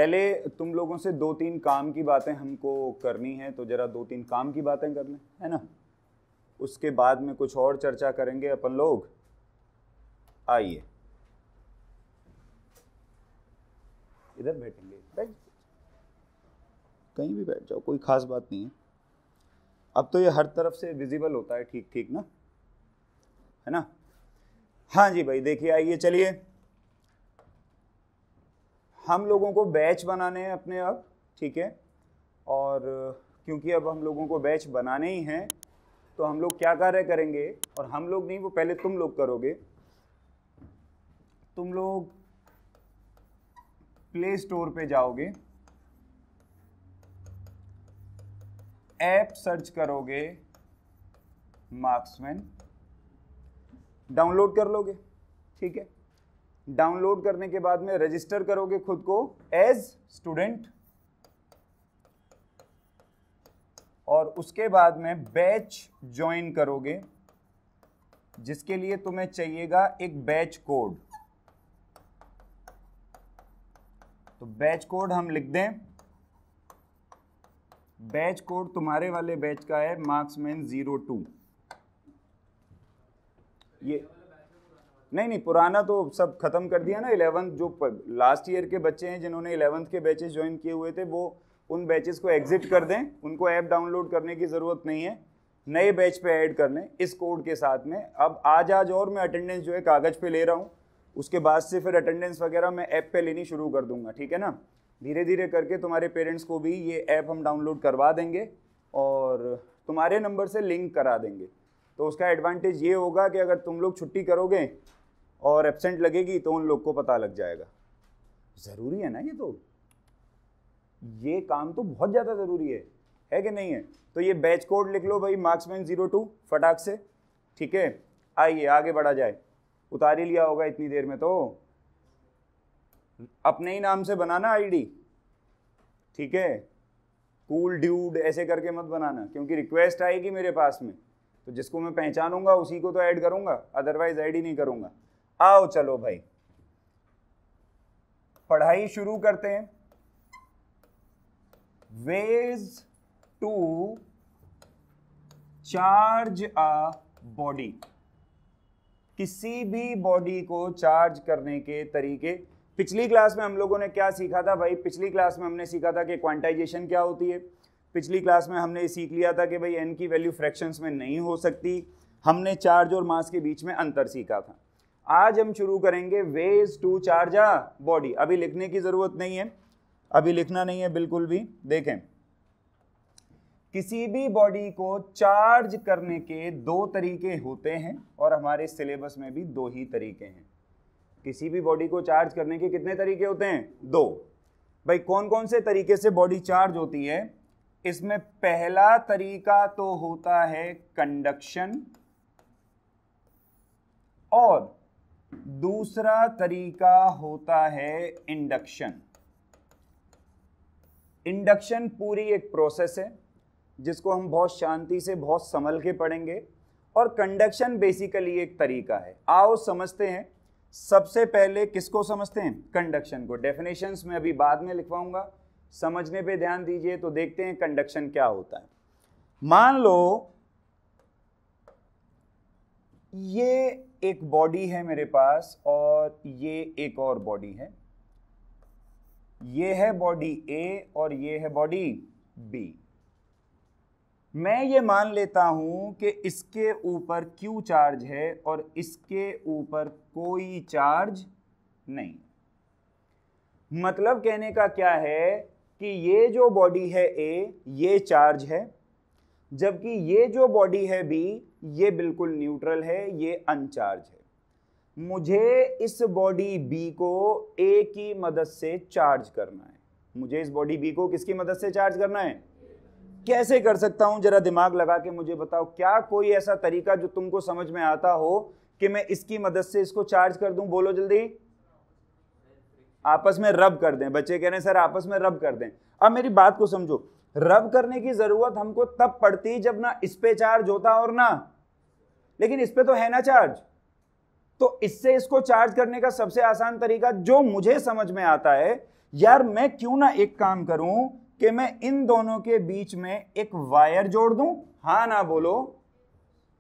पहले तुम लोगों से 2-3 काम की बातें हमको करनी है, तो जरा 2-3 काम की बातें कर लें, है ना। उसके बाद में कुछ और चर्चा करेंगे अपन लोग। आइए इधर बैठेंगे, बैठ कहीं भी बैठ जाओ, कोई खास बात नहीं है। अब तो ये हर तरफ से विजिबल होता है, ठीक ठीक ना, है ना। हाँ जी भाई, देखिए आइए चलिए, हम लोगों को बैच बनाने हैं अपने अब, ठीक है। और क्योंकि अब हम लोगों को बैच बनाने ही हैं, तो हम लोग क्या कार्य करेंगे, और हम लोग नहीं, वो पहले तुम लोग करोगे। तुम लोग प्ले स्टोर पे जाओगे, ऐप सर्च करोगे मार्क्समैन, डाउनलोड कर लोगे, ठीक है। डाउनलोड करने के बाद में रजिस्टर करोगे खुद को एज स्टूडेंट, और उसके बाद में बैच ज्वाइन करोगे, जिसके लिए तुम्हें चाहिएगा एक बैच कोड। तो बैच कोड हम लिख दें, बैच कोड तुम्हारे वाले बैच का है मार्क्समैन 02। ये नहीं, पुराना तो सब खत्म कर दिया ना। 11th जो लास्ट ईयर के बच्चे हैं जिन्होंने 11th के बैचेस ज्वाइन किए हुए थे, वो उन बैचेस को एग्जिट कर दें, उनको ऐप डाउनलोड करने की ज़रूरत नहीं है, नए बैच पे ऐड कर लें इस कोड के साथ में। अब आज और मैं अटेंडेंस जो है कागज़ पे ले रहा हूँ, उसके बाद से फिर अटेंडेंस वगैरह मैं ऐप पे लेनी शुरू कर दूंगा, ठीक है ना। धीरे धीरे करके तुम्हारे पेरेंट्स को भी ये ऐप हम डाउनलोड करवा देंगे और तुम्हारे नंबर से लिंक करा देंगे। तो उसका एडवांटेज ये होगा कि अगर तुम लोग छुट्टी करोगे और एब्सेंट लगेगी तो उन लोग को पता लग जाएगा। ज़रूरी है ना ये काम तो बहुत ज़्यादा ज़रूरी है कि नहीं है। तो ये बैच कोड लिख लो भाई, मार्क्समैन 02 फटाक से, ठीक है। आइए आगे बढ़ा जाए, उतार ही लिया होगा इतनी देर में, तो अपने ही नाम से बनाना आईडी, ठीक है। कूल ड्यूड ऐसे करके मत बनाना, क्योंकि रिक्वेस्ट आएगी मेरे पास में, तो जिसको मैं पहचानूंगा उसी को तो ऐड करूंगा, अदरवाइज ऐड ही नहीं करूंगा। आओ चलो भाई पढ़ाई शुरू करते हैं। Ways to charge a body, किसी भी बॉडी को चार्ज करने के तरीके। पिछली क्लास में हम लोगों ने क्या सीखा था भाई? पिछली क्लास में हमने सीखा था कि क्वांटाइजेशन क्या होती है। पिछली क्लास में हमने सीख लिया था कि भाई n की वैल्यू फ्रैक्शंस में नहीं हो सकती। हमने चार्ज और मास के बीच में अंतर सीखा था। आज हम शुरू करेंगे ways to charge a body. अभी लिखने की जरूरत नहीं है, अभी लिखना नहीं है बिल्कुल भी। देखें, किसी भी बॉडी को चार्ज करने के दो तरीके होते हैं, और हमारे सिलेबस में भी दो ही तरीके हैं। किसी भी बॉडी को चार्ज करने के कितने तरीके होते हैं? दो। भाई कौन कौन से तरीके से बॉडी चार्ज होती है? इसमें पहला तरीका तो होता है कंडक्शन, और दूसरा तरीका होता है इंडक्शन। इंडक्शन पूरी एक प्रोसेस है जिसको हम बहुत शांति से बहुत संभल के पढ़ेंगे, और कंडक्शन बेसिकली एक तरीका है। आओ समझते हैं। सबसे पहले किसको समझते हैं? कंडक्शन को। डेफिनेशंस में अभी बाद में लिखवाऊंगा, समझने पे ध्यान दीजिए। तो देखते हैं कंडक्शन क्या होता है। मान लो ये एक बॉडी है मेरे पास, और ये एक और बॉडी है। ये है बॉडी ए और ये है बॉडी बी। मैं ये मान लेता हूं कि इसके ऊपर Q चार्ज है और इसके ऊपर कोई चार्ज नहीं। मतलब कहने का क्या है कि ये जो बॉडी है A, ये चार्ज है, जबकि ये जो बॉडी है B, ये बिल्कुल न्यूट्रल है, ये अनचार्ज है। मुझे इस बॉडी B को A की मदद से चार्ज करना है। मुझे इस बॉडी B को किसकी मदद से चार्ज करना है? कैसे कर सकता हूं? जरा दिमाग लगा के मुझे बताओ। क्या कोई ऐसा तरीका जो तुमको समझ में आता हो कि मैं इसकी मदद से इसको चार्ज कर दूं? बोलो जल्दी। आपस में रब कर दें। बच्चे कह रहे हैं सर आपस में रब कर दें। अब मेरी बात को समझो, रब करने की जरूरत हमको तब पड़ती जब ना इस पे चार्ज होता और ना, लेकिन इस पे तो है ना चार्ज, तो इससे इसको चार्ज करने का सबसे आसान तरीका जो मुझे समझ में आता है, यार मैं क्यों ना एक काम करूं कि मैं इन दोनों के बीच में एक वायर जोड़ दूं। हाँ ना बोलो।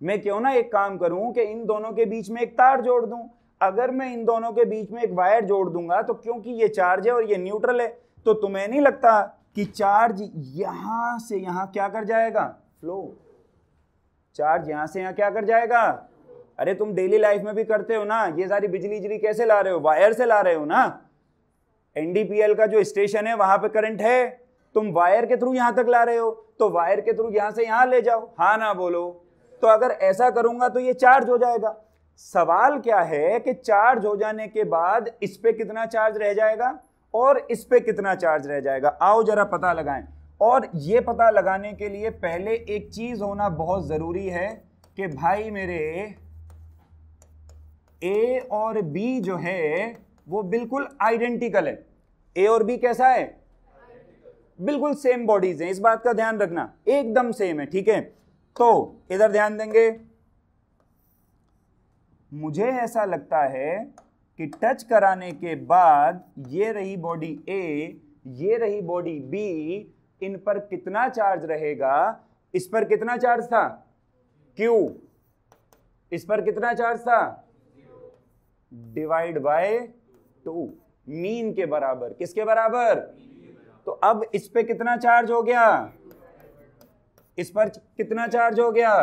मैं क्यों ना एक काम करूं कि इन दोनों के बीच में एक तार जोड़ दूं। अगर मैं इन दोनों के बीच में एक वायर जोड़ दूंगा तो क्योंकि ये चार्ज है और ये न्यूट्रल है, तो तुम्हें नहीं लगता कि चार्ज यहां से यहां क्या कर जाएगा, फ्लो। चार्ज यहां से यहां क्या कर जाएगा। अरे तुम डेली लाइफ में भी करते हो ना, ये सारी बिजली कैसे ला रहे हो, वायर से ला रहे हो ना। एनडीपीएल का जो स्टेशन है वहां पे करंट है, तुम वायर के थ्रू यहां तक ला रहे हो, तो वायर के थ्रू यहां से यहां ले जाओ। हाँ ना बोलो। तो अगर ऐसा करूंगा तो ये चार्ज हो जाएगा। सवाल क्या है कि चार्ज हो जाने के बाद इस पे कितना चार्ज रह जाएगा और इस पे कितना चार्ज रह जाएगा। आओ जरा पता लगाएं। और ये पता लगाने के लिए पहले एक चीज होना बहुत जरूरी है कि भाई मेरे ए और बी जो है वो बिल्कुल आइडेंटिकल है। ए और बी कैसा है, बिल्कुल सेम बॉडीज हैं। इस बात का ध्यान रखना, एकदम सेम है, ठीक है। तो इधर ध्यान देंगे। मुझे ऐसा लगता है कि टच कराने के बाद ये रही बॉडी ए, ये रही बॉडी बी, इन पर कितना चार्ज रहेगा। इस पर कितना चार्ज था, क्यू। इस पर कितना चार्ज था, डिवाइड बाय 2, मीन के बराबर। किसके बराबर, तो अब इस पे कितना चार्ज हो गया, इस पर कितना चार्ज हो गया।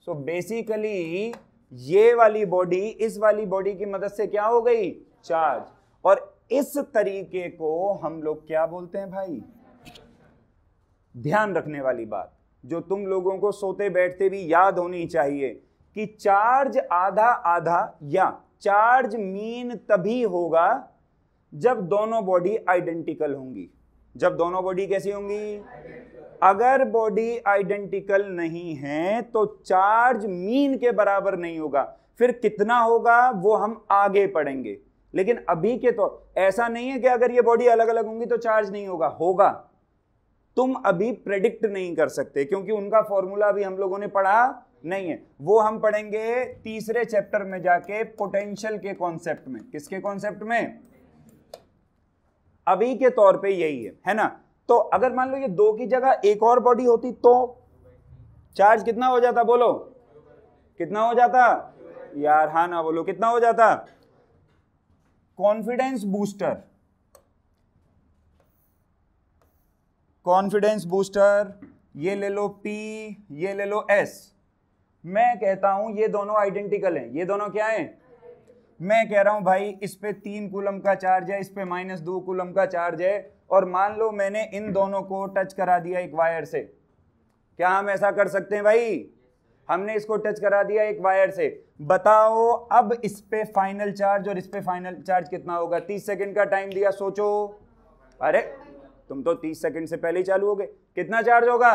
सो बेसिकली ये वाली बॉडी इस वाली बॉडी की मदद से क्या हो गई, चार्ज। और इस तरीके को हम लोग क्या बोलते हैं भाई, ध्यान रखने वाली बात जो तुम लोगों को सोते बैठते भी याद होनी चाहिए कि चार्ज आधा आधा या चार्ज मीन तभी होगा जब दोनों बॉडी आइडेंटिकल होंगी। जब दोनों बॉडी कैसी होंगी, अगर बॉडी आइडेंटिकल नहीं है तो चार्ज मीन के बराबर नहीं होगा। फिर कितना होगा वो हम आगे पढ़ेंगे, लेकिन अभी के तो ऐसा नहीं है कि अगर ये बॉडी अलग अलग होंगी तो चार्ज नहीं होगा, होगा। तुम अभी प्रेडिक्ट नहीं कर सकते क्योंकि उनका फॉर्मूला अभी हम लोगों ने पढ़ा नहीं है। वो हम पढ़ेंगे तीसरे चैप्टर में जाके, पोटेंशियल के कॉन्सेप्ट में। किसके कॉन्सेप्ट में, अभी के तौर पे यही है ना। तो अगर मान लो ये 2 की जगह एक और बॉडी होती तो चार्ज कितना हो जाता, बोलो कितना हो जाता यार, हाँ ना बोलो, कितना हो जाता। कॉन्फिडेंस बूस्टर, कॉन्फिडेंस बूस्टर, ये ले लो P, ये ले लो S। मैं कहता हूं ये दोनों आइडेंटिकल हैं। ये दोनों क्या हैं, मैं कह रहा हूं भाई इस पे 3 कूलम का चार्ज है, इस पे -2 कूलम का चार्ज है, और मान लो मैंने इन दोनों को टच करा दिया एक वायर से। क्या हम ऐसा कर सकते हैं भाई, हमने इसको टच करा दिया एक वायर से। बताओ अब इस पे फाइनल चार्ज और इस पे फाइनल चार्ज कितना होगा। 30 सेकंड का टाइम दिया, सोचो। अरे तुम तो 30 सेकंड से पहले ही चालू हो गए। कितना चार्ज होगा,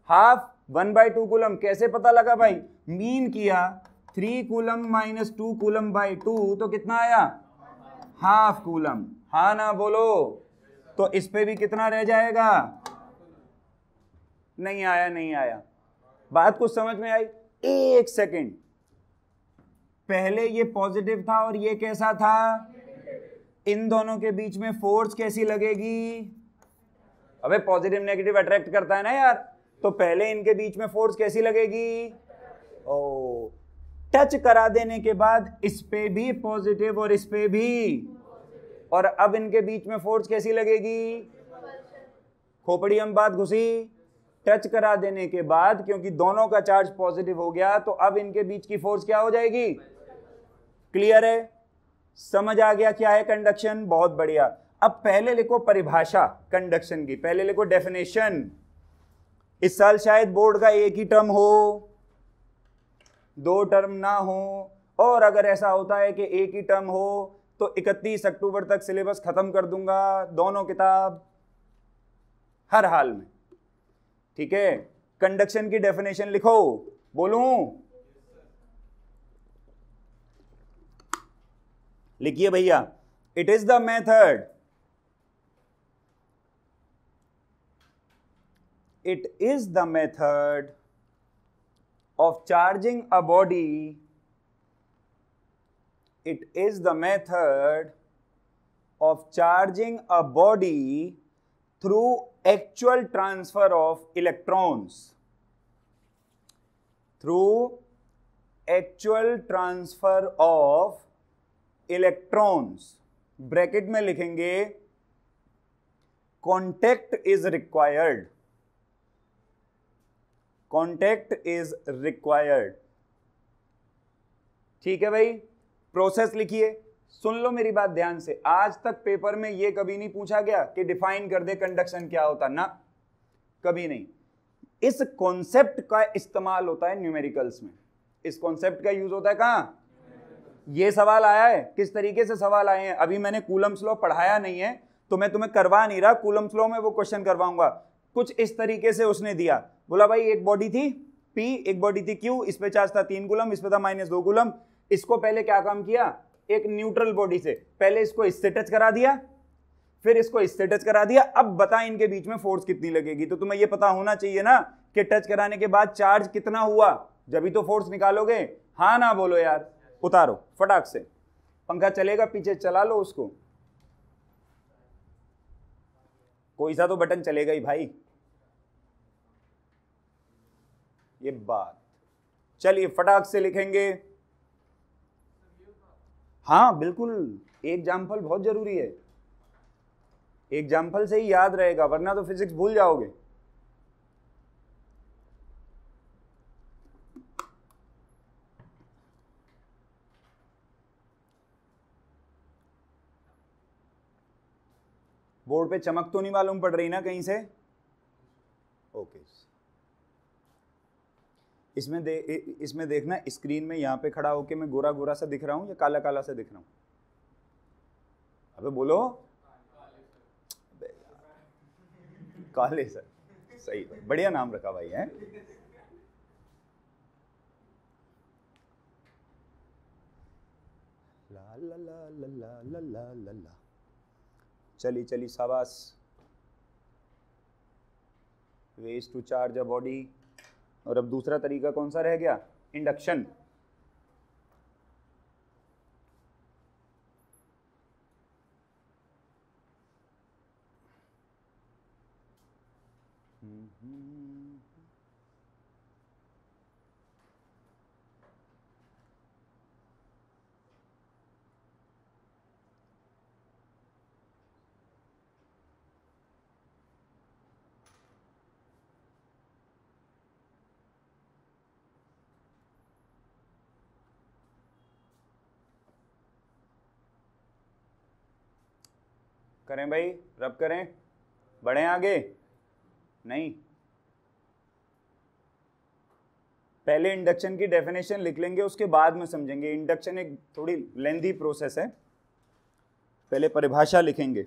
हाफ, 1/2 कूलम। कैसे पता लगा भाई, मीन किया 3 कूलम -2 कूलम बाई 2, तो कितना आया, हाफ कूलम। हाँ ना बोलो। तो इस पे भी कितना रह जाएगा, नहीं आया, नहीं आया। बात कुछ समझ में आई। एक सेकंड, पहले ये पॉजिटिव था और ये कैसा था, इन दोनों के बीच में फोर्स कैसी लगेगी। अबे पॉजिटिव नेगेटिव अट्रैक्ट करता है ना यार, तो पहले इनके बीच में फोर्स कैसी लगेगी, ओ, टच करा देने के बाद इस पे भी पॉजिटिव और इस पे भी, और अब इनके बीच में फोर्स कैसी लगेगी, खोपड़ी में बात घुसी। टच करा देने के बाद क्योंकि दोनों का चार्ज पॉजिटिव हो गया तो अब इनके बीच की फोर्स क्या हो जाएगी, क्लियर है, समझ आ गया क्या है कंडक्शन। बहुत बढ़िया। अब पहले लिखो परिभाषा कंडक्शन की, पहले लिखो डेफिनेशन। इस साल शायद बोर्ड का एक ही टर्म हो, 2 टर्म ना हो, और अगर ऐसा होता है कि एक ही टर्म हो तो 31 अक्टूबर तक सिलेबस खत्म कर दूंगा, दोनों किताब, हर हाल में, ठीक है। कंडक्शन की डेफिनेशन लिखो, बोलूं, लिखिए भैया। It is the method, it is the method of charging a body it is the method of charging a body through actual transfer of electrons. Through actual transfer of electrons. Bracket में लिखेंगे contact is required. Contact is required. ठीक है भाई, process लिखिए। सुन लो मेरी बात ध्यान से, आज तक पेपर में ये कभी नहीं पूछा गया कि डिफाइन कर दे कंडक्शन क्या होता, ना, कभी नहीं। इस कॉन्सेप्ट का इस्तेमाल होता है न्यूमेरिकल्स में। इस कॉन्सेप्ट का यूज होता है कहां? ये सवाल आया है, किस तरीके से सवाल आए हैं। अभी मैंने कूलम्स लॉ पढ़ाया नहीं है तो मैं तुम्हें करवा नहीं रहा, कूलम्स लॉ में वो क्वेश्चन करवाऊंगा। कुछ इस तरीके से उसने दिया, बोला भाई एक बॉडी थी P, एक बॉडी थी Q, इस पे चार्ज था 3 कूलम, इस पे था -2 कूलम। इसको पहले क्या काम किया, एक न्यूट्रल बॉडी से पहले इसको इससे टच करा दिया, फिर इसको इससे टच करा दिया। अब बता इनके बीच में फोर्स कितनी लगेगी। तो तुम्हें ये पता होना चाहिए ना कि टच कराने के बाद चार्ज कितना हुआ, जब भी तो फोर्स निकालोगे। हाँ ना बोलो यार, उतारो फटाक से। पंखा चलेगा, पीछे चला लो उसको, कोई सा तो बटन चलेगा ही भाई। ये बात, चलिए फटाक से लिखेंगे। हाँ बिल्कुल, एग्जाम्पल बहुत जरूरी है, एग्जाम्पल से ही याद रहेगा, वरना तो फिजिक्स भूल जाओगे। बोर्ड पे चमक तो नहीं मालूम पड़ रही ना कहीं से? ओके। इसमें देखना, स्क्रीन में यहां पे खड़ा होके मैं गोरा गोरा सा दिख रहा हूं या काला काला सा दिख रहा हूं? अबे बोलो। काले सर, सही, बढ़िया नाम रखा भाई है। ला ला ला ला ला ला ला ला। चली चली शाबाश। Ways to charge a body. और अब दूसरा तरीका कौन सा रह गया? इंडक्शन। करें भाई, रब करें, बढ़ें आगे। नहीं, पहले इंडक्शन की डेफिनेशन लिख लेंगे, उसके बाद में समझेंगे। इंडक्शन एक थोड़ी लेंथी प्रोसेस है, पहले परिभाषा लिखेंगे।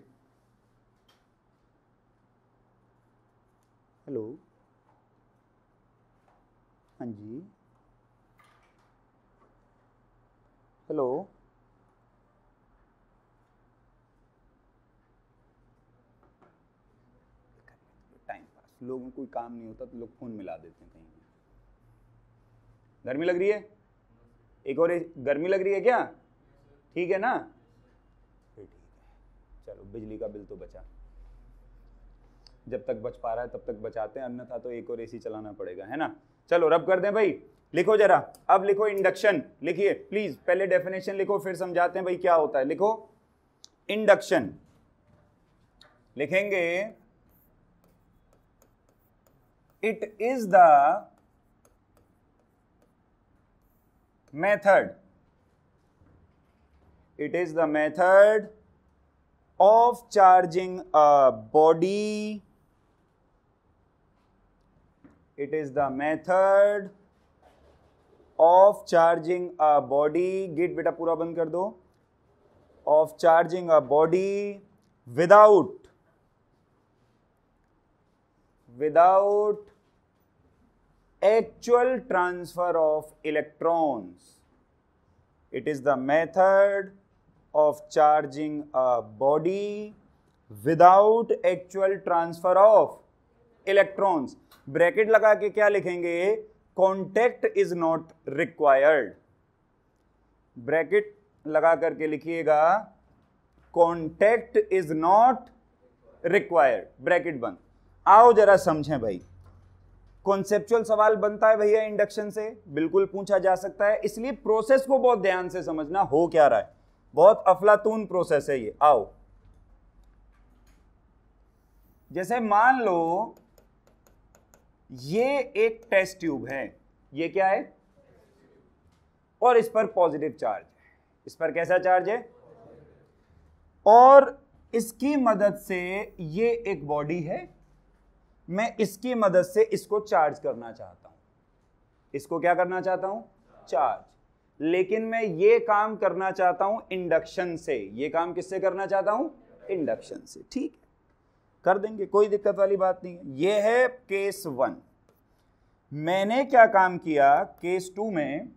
हेलो, हाँ जी, हेलो, टाइम पास, लोगों को कोई काम नहीं होता तो लोग फोन मिला देते हैं कहीं। गर्मी लग रही है? एक और गर्मी लग रही है क्या? ठीक है ना? फिर ठीक है, चलो बिजली का बिल तो बचा, जब तक बच पा रहा है तब तक बचाते हैं, अन्यथा तो एक और एसी चलाना पड़ेगा, है ना? चलो रब कर दें भाई, लिखो जरा। अब लिखो इंडक्शन, लिखिए प्लीज, पहले डेफिनेशन लिखो फिर समझाते हैं भाई क्या होता है। लिखो इंडक्शन, लिखेंगे it is the method, it is the method of charging a body, it is the method of charging a body, gate बेटा पूरा बंद कर दो, of charging a body without actual transfer of electrons. It is the method of charging a body without actual transfer of electrons. Bracket लगा के क्या लिखेंगे? Contact is not required. Bracket लगा करके लिखिएगा contact is not required, bracket बंद। आओ जरा समझें भाई, कॉन्सेप्चुअल सवाल बनता है भैया इंडक्शन से, बिल्कुल पूछा जा सकता है, इसलिए प्रोसेस को बहुत ध्यान से समझना हो क्या रहा है, बहुत अफलातून प्रोसेस है ये। आओ, जैसे मान लो ये एक टेस्ट ट्यूब है, ये क्या है, और इस पर पॉजिटिव चार्ज है, इस पर कैसा चार्ज है, और इसकी मदद से ये एक बॉडी है, मैं इसकी मदद से इसको चार्ज करना चाहता हूं, इसको क्या करना चाहता हूं, चार्ज, लेकिन मैं ये काम करना चाहता हूं इंडक्शन से। ये काम किससे करना चाहता हूं, इंडक्शन से, ठीक है, कर देंगे, कोई दिक्कत वाली बात नहीं है। ये है केस 1। मैंने क्या काम किया, केस 2 में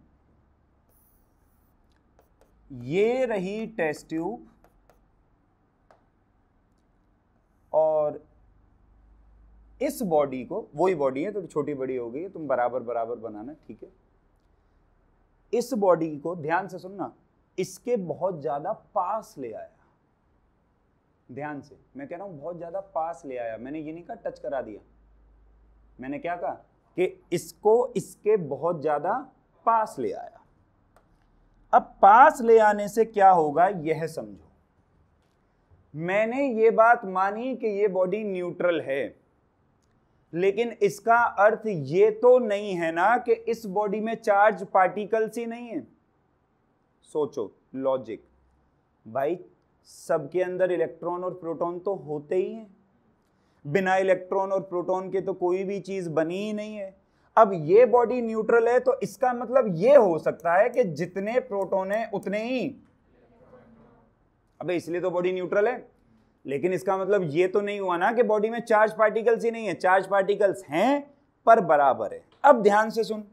ये रही टेस्ट ट्यूब और इस बॉडी को, वही बॉडी है, थोड़ी छोटी बड़ी हो गई है, तुम बराबर बराबर बनाना, ठीक है। इस बॉडी को ध्यान से सुनना, इसके बहुत ज्यादा पास ले आया, ध्यान से मैं कह रहा हूं बहुत ज्यादा पास ले आया, मैंने ये नहीं कहा टच करा दिया, मैंने क्या कहा कि इसको इसके बहुत ज्यादा पास ले आया। अब पास ले आने से क्या होगा यह समझो, मैंने ये बात मानी कि ये बॉडी न्यूट्रल है, लेकिन इसका अर्थ ये तो नहीं है ना कि इस बॉडी में चार्ज पार्टिकल्स ही नहीं है। सोचो लॉजिक, भाई सबके अंदर इलेक्ट्रॉन और प्रोटॉन तो होते ही हैं, बिना इलेक्ट्रॉन और प्रोटॉन के तो कोई भी चीज बनी ही नहीं है। अब ये बॉडी न्यूट्रल है तो इसका मतलब ये हो सकता है कि जितने प्रोटॉन है उतने ही, अबे इसलिए तो बॉडी न्यूट्रल है, लेकिन इसका मतलब ये तो नहीं हुआ ना कि बॉडी में चार्ज पार्टिकल्स ही नहीं है, चार्ज पार्टिकल्स हैं पर बराबर है। अब ध्यान से सुन,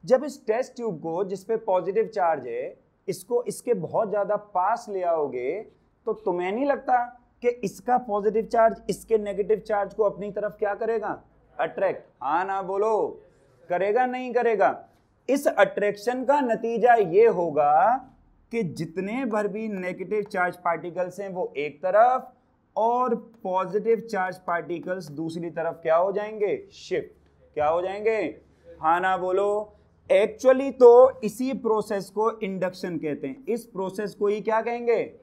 जब इस टेस्ट ट्यूब को जिस पे पॉजिटिव चार्ज है इसको इसके बहुत ज्यादा पास ले आओगे तो तुम्हें नहीं लगता कि इसका पॉजिटिव चार्ज इसके नेगेटिव चार्ज को अपनी तरफ क्या करेगा, अट्रैक्ट, हाँ ना बोलो, करेगा नहीं करेगा। इस अट्रैक्शन का नतीजा ये होगा कि जितने भर भी नेगेटिव चार्ज पार्टिकल्स हैं वो एक तरफ और पॉजिटिव चार्ज पार्टिकल्स दूसरी तरफ क्या हो जाएंगे, शिफ्ट, क्या हो जाएंगे, हाँ ना बोलो। एक्चुअली तो इसी प्रोसेस को इंडक्शन कहते हैं, इस प्रोसेस को ही क्या कहेंगे,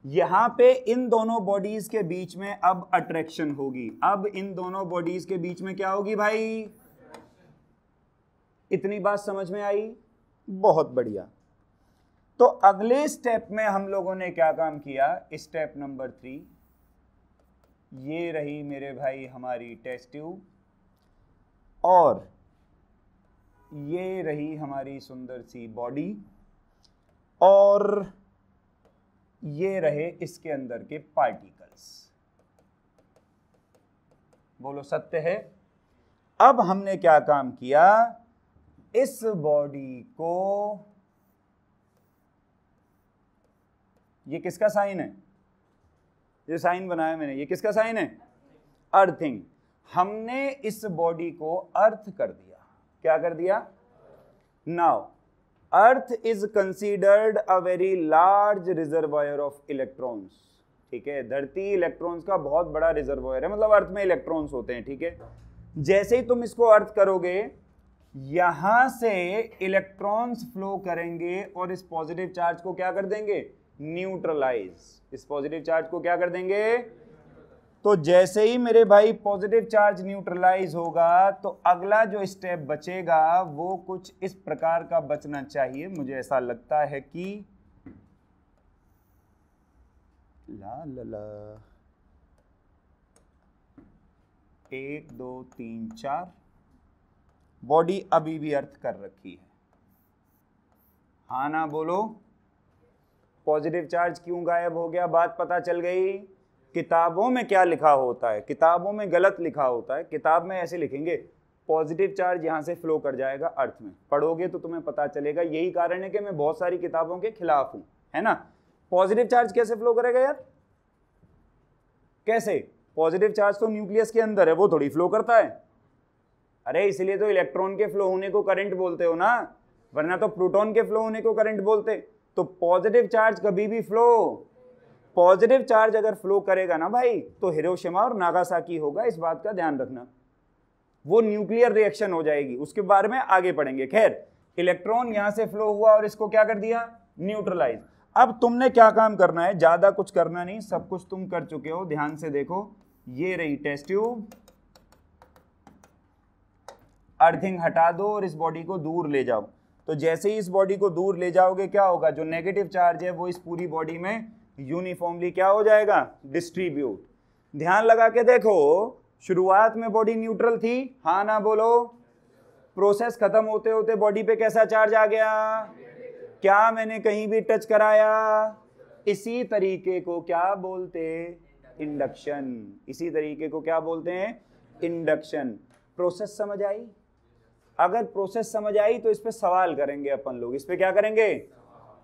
यहां पे इन दोनों बॉडीज के बीच में अब अट्रैक्शन होगी। अब इन दोनों बॉडीज के बीच में क्या होगी भाई, इतनी बात समझ में आई, बहुत बढ़िया। तो अगले स्टेप में हम लोगों ने क्या काम किया, स्टेप नंबर 3, ये रही मेरे भाई हमारी टेस्ट ट्यूब और ये रही हमारी सुंदर सी बॉडी और ये रहे इसके अंदर के पार्टिकल्स। बोलो सत्य है। अब हमने क्या काम किया, इस बॉडी को, ये किसका साइन है, ये साइन बनाया मैंने, ये किसका साइन है, अर्थिंग। हमने इस बॉडी को अर्थ कर दिया, क्या कर दिया, now earth is considered a very large reservoir of electrons, ठीक है, धरती इलेक्ट्रॉन्स का बहुत बड़ा रिजर्वायर है, मतलब अर्थ में इलेक्ट्रॉन्स होते हैं, ठीक है। जैसे ही तुम इसको अर्थ करोगे यहां से इलेक्ट्रॉन्स फ्लो करेंगे और इस पॉजिटिव चार्ज को क्या कर देंगे, न्यूट्रलाइज, इस पॉजिटिव चार्ज को क्या कर देंगे। तो जैसे ही मेरे भाई पॉजिटिव चार्ज न्यूट्रलाइज होगा तो अगला जो स्टेप बचेगा वो कुछ इस प्रकार का बचना चाहिए, मुझे ऐसा लगता है कि ला ला ला 1 2 3 4 बॉडी अभी भी अर्थ कर रखी है, हाँ ना बोलो। पॉजिटिव चार्ज क्यों गायब हो गया, बात पता चल गई। किताबों में क्या लिखा होता है, किताबों में गलत लिखा होता है, किताब में ऐसे लिखेंगे पॉजिटिव चार्ज यहां से फ्लो कर जाएगा अर्थ में, पढ़ोगे तो तुम्हें पता चलेगा। यही कारण है कि मैं बहुत सारी किताबों के खिलाफ हूं, है ना। पॉजिटिव चार्ज कैसे फ्लो करेगा यार, कैसे, पॉजिटिव चार्ज तो न्यूक्लियस के अंदर है, वो थोड़ी फ्लो करता है। अरे इसलिए तो इलेक्ट्रॉन के फ्लो होने को करंट बोलते हो ना, वरना तो प्रोटॉन के फ्लो होने को करंट बोलते। तो पॉजिटिव चार्ज कभी भी पॉजिटिव चार्ज अगर फ्लो करेगा ना भाई, तो हिरोशिमा और नागासाकी होगा, इस बात का ध्यान रखना। वो न्यूक्लियर रिएक्शन हो जाएगी, उसके बारे में आगे पढ़ेंगे। खैर, इलेक्ट्रॉन यहां से फ्लो हुआ और इसको क्या कर दिया, न्यूट्रलाइज। अब तुमने क्या काम करना है, ज्यादा कुछ करना नहीं, सब कुछ तुम कर चुके हो। ध्यान से देखो, ये रही टेस्ट ट्यूब, अर्थिंग हटा दो और इस बॉडी को दूर ले जाओ। तो जैसे ही इस बॉडी को दूर ले जाओगे क्या होगा, जो नेगेटिव चार्ज है वो इस पूरी बॉडी में यूनिफॉर्मली क्या हो जाएगा, डिस्ट्रीब्यूट। ध्यान लगा के देखो, शुरुआत में बॉडी न्यूट्रल थी, हाँ ना बोलो। प्रोसेस खत्म होते होते बॉडी पे कैसा चार्ज आ गया, क्या मैंने कहीं भी टच कराया? इसी तरीके को क्या बोलते, इंडक्शन। इसी तरीके को क्या बोलते हैं, इंडक्शन। प्रोसेस समझ आई? अगर प्रोसेस समझ आई तो इस पे सवाल करेंगे अपन लोग। इस पे क्या करेंगे,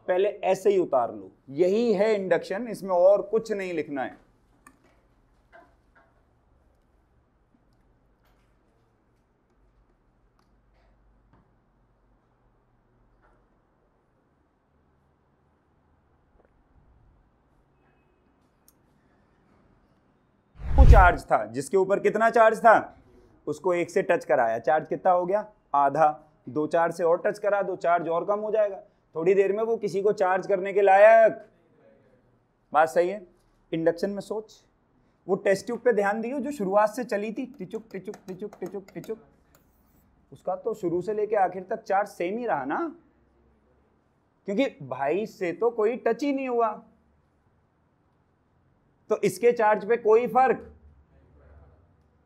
पहले ऐसे ही उतार लो, यही है इंडक्शन, इसमें और कुछ नहीं लिखना है। चार्ज था जिसके ऊपर कितना चार्ज था, उसको एक से टच कराया, चार्ज कितना हो गया, आधा। दो चार्ज से और टच करा दो, चार्ज और कम हो जाएगा। थोड़ी देर में वो किसी को चार्ज करने के लायक। बात सही है? इंडक्शन में सोच, वो टेस्ट ट्यूब पे ध्यान दियो जो शुरुआत से चली थी, टिचुक टिचुक टिचुक टिचुक टिचुक, उसका तो शुरू से लेके आखिर तक चार्ज सेम ही रहा ना, क्योंकि भाई से तो कोई टच ही नहीं हुआ, तो इसके चार्ज पे कोई फर्क।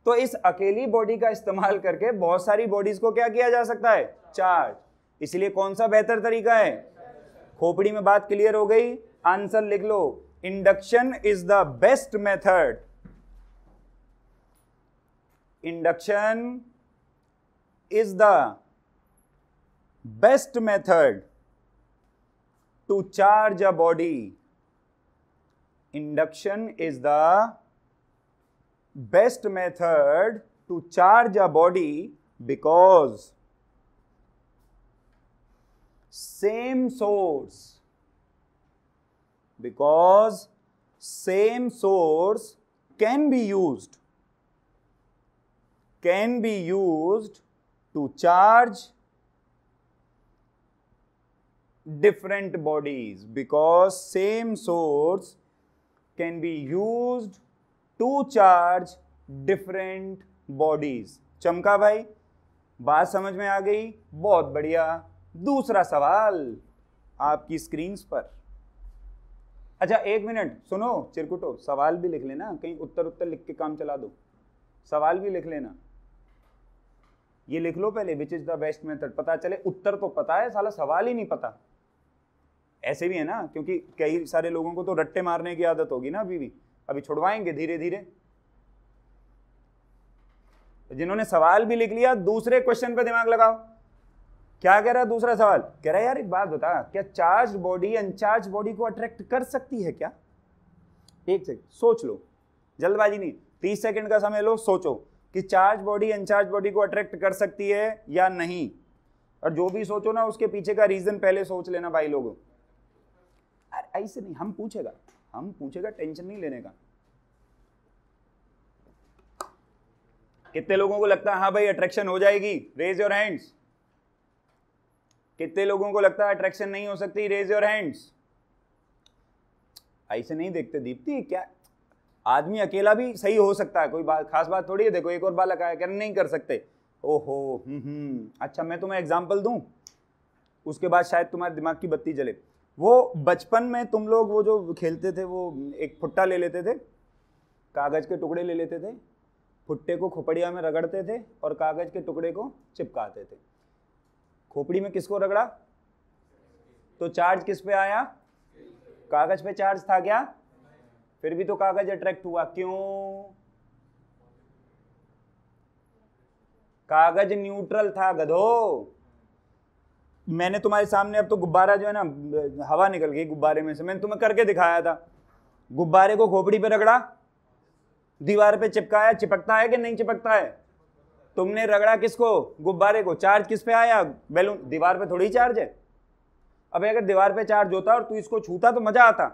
तो इस अकेली बॉडी का इस्तेमाल करके बहुत सारी बॉडीज को क्या किया जा सकता है, चार्ज। इसलिए कौन सा बेहतर तरीका है, खोपड़ी में बात क्लियर हो गई, आंसर लिख लो, induction is the best method. Induction is the best method to charge a body. Induction is the best method to charge a body because same source can be used to charge different bodies, because same source can be used to charge different bodies. चमका भाई, बात समझ में आ गई? बहुत बढ़िया। दूसरा सवाल आपकी स्क्रीन पर। अच्छा एक मिनट सुनो चिरकुटो, सवाल भी लिख लेना, कहीं उत्तर लिख के काम चला दो, सवाल भी लिख लेना। ये लिख लो पहले, which is the best method, पता चले। उत्तर तो पता है, साला सवाल ही नहीं पता। ऐसे भी है ना, क्योंकि कई सारे लोगों को तो रट्टे मारने की आदत होगी ना, अभी छुड़वाएंगे धीरे धीरे। जिन्होंने सवाल भी लिख लिया, दूसरे क्वेश्चन पे दिमाग लगाओ। क्या कह रहा है दूसरा सवाल? कह रहा है यार एक बात बता, क्या चार्ज बॉडी अनचार्ज बॉडी को अट्रैक्ट कर सकती है क्या? एक सेकंड सोच लो, जल्दबाजी नहीं, 30 सेकंड का समय लो, सोचो कि चार्ज बॉडी अनचार्ज बॉडी को अट्रैक्ट कर सकती है या नहीं। और जो भी सोचो ना, उसके पीछे का रीजन पहले सोच लेना भाई लोगों। ऐसे नहीं, हम पूछेगा, टेंशन नहीं लेने का। कितने लोगों को लगता है हाँ भाई अट्रैक्शन हो जाएगी, रेज योर हैंड्स। कितने लोगों को लगता है अट्रैक्शन नहीं हो सकती, रेज योर हैंड्स। ऐसे नहीं देखते दीप्ति, क्या आदमी अकेला भी सही हो सकता है, कोई बात खास बात थोड़ी है। देखो एक और बालक आया, क्या नहीं कर सकते? ओहो अच्छा मैं तुम्हें एग्जाम्पल दूं, उसके बाद शायद तुम्हारे दिमाग की बत्ती जले। वो बचपन में तुम लोग वो जो खेलते थे, वो एक फुट्टा ले लेते थे, कागज के टुकड़े ले लेते थे, फुट्टे को खोपड़िया में रगड़ते थे और कागज के टुकड़े को चिपकाते थे। खोपड़ी में किसको रगड़ा तो चार्ज किस पे आया? कागज पे चार्ज था क्या? फिर भी तो कागज अट्रैक्ट हुआ, क्यों? कागज न्यूट्रल था गधो। मैंने तुम्हारे सामने, अब तो गुब्बारा जो है ना, हवा निकल गई गुब्बारे में से, मैंने तुम्हें करके दिखाया था। गुब्बारे को खोपड़ी पे रगड़ा, दीवार पे चिपकाया, चिपकता है कि नहीं चिपकता है? तुमने रगड़ा किसको? गुब्बारे को। चार्ज किस पे आया? बैलून। दीवार पे थोड़ी चार्ज है, अब अगर दीवार पे चार्ज होता और तू इसको छूता तो मजा आता।